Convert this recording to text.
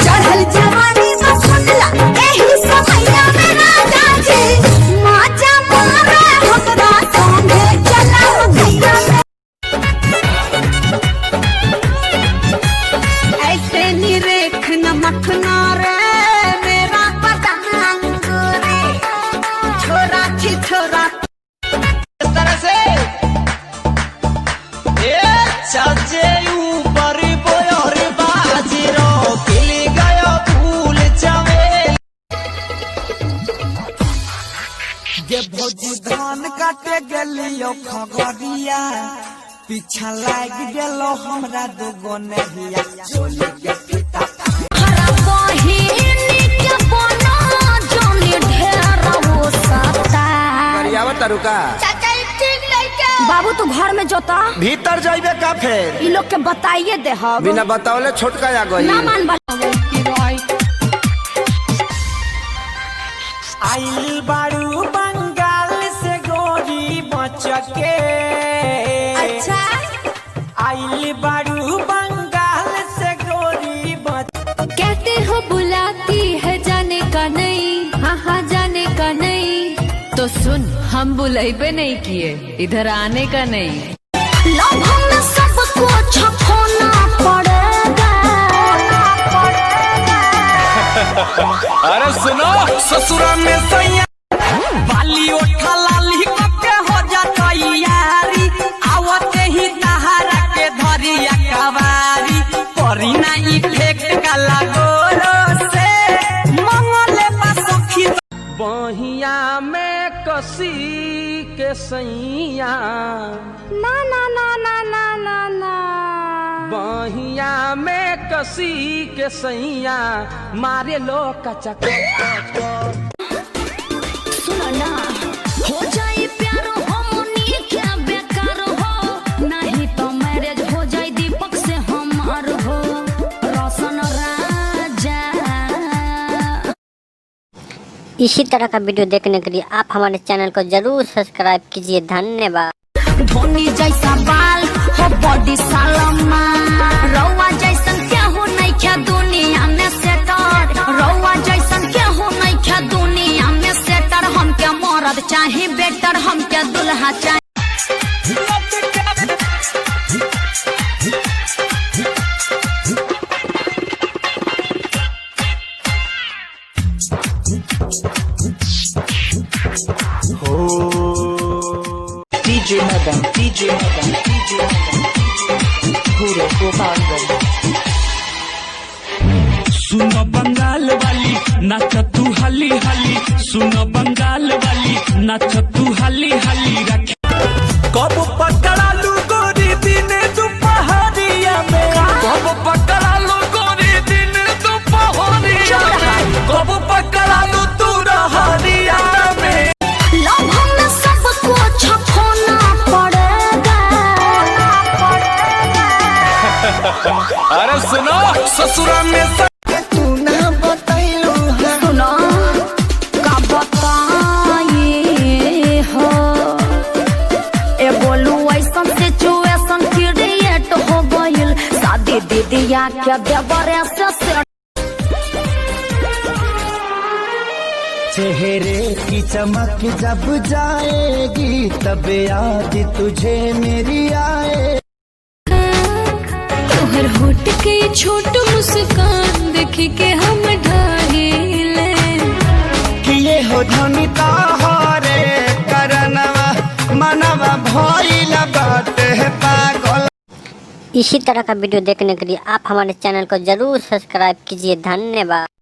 चढ़ल जवानी बसुनला एही समैया में राजा जी माजा मारे हमरा संगे चला भैया ऐसे निरेख नमकना रे मेरा पतंग रे छोरा छी छोरा इस तरह से ये चाचे ऊपर बोयर बाजीरो खिली गयो फूल चमेली ये भौजी धान काटे गेलियो खगड़िया पीछा लाग गेलो हमरा दुगो नहिया चोली के पिता हरा बहिनी के बना जोनी ढेर हो सकता करियावा तरुका चाचा ठीक लइके बाबू तू घर में जोता भीतर जाइबे का फेर ई लोग के बताइए दे हम बिना बतावले छोटका आ गई ना मान आइल बारू बंगाल से गोरी बचके अच्छा आइल बारू बंगाल से गोरी कहते हो बुलाती है जाने का नहीं, हाँ जाने का नहीं। तो सुन, हम बुलाइबे नहीं किए, इधर आने का नहीं। लव में सबको छपोना पड़ेगा अरे सुनो ससुरा में सैया बाली उठा लाली के हो जाता यारी आवते ही तहारा के धरिया कवारी करी ना इफेक्ट काला गोरो से मंगले पासखी बहिया में कसी के सैया ना ना ना ना ना ना ना बहिया में कसी के सैया मारे लो कचा सुनो ना हो जाए प्यार हमनी क्या बेकार हो नहीं तो मैरिज हो जाए दीपक से हमार हो रोशन राजा। इसी तरह का वीडियो देखने के लिए आप हमारे चैनल को जरूर सब्सक्राइब कीजिए। धन्यवाद। धोनी जैसा बाल हो बॉडी सालमा रौआ जैसन क्या हो नहीं क्या दुनिया में सेटर रौआ जैसन क्या हो नहीं क्या दुनिया में सेटर हम क्या मरद चाहे बेटर हम क्या दुल्हा चाहे DJ Madan, DJ Madan, DJ Madan, पूरे गोपालगंज। सुनो बंगाल वाली नाच तू हली हली सुनो बंगाल वाली नाच तू हली हली रख कब पकड़ा लू गोरी दिन दोपहरिया में कब पकड़ा लू गोरी दिन दोपहरिया में कब पकड़ा लू तू रहरिया में लव में सबको छपोना पड़ेगा अरे सुनो ससुरा में तू ना बतैलू सुनो का बताइए हो ए बोलू ऐसा सिचुएशन क्रिएट हो गइल शादी दीदिया के देवरे से चेहरे की चमक जब जाएगी तब याद तुझे मेरी आए तोहर होठ के छोट मुस्कान देख के हम ढाहिले किए हो धनी ताहरे करनवा मनवा भइल बाटे पागल। इसी तरह का वीडियो देखने के लिए आप हमारे चैनल को जरूर सब्सक्राइब कीजिए। धन्यवाद।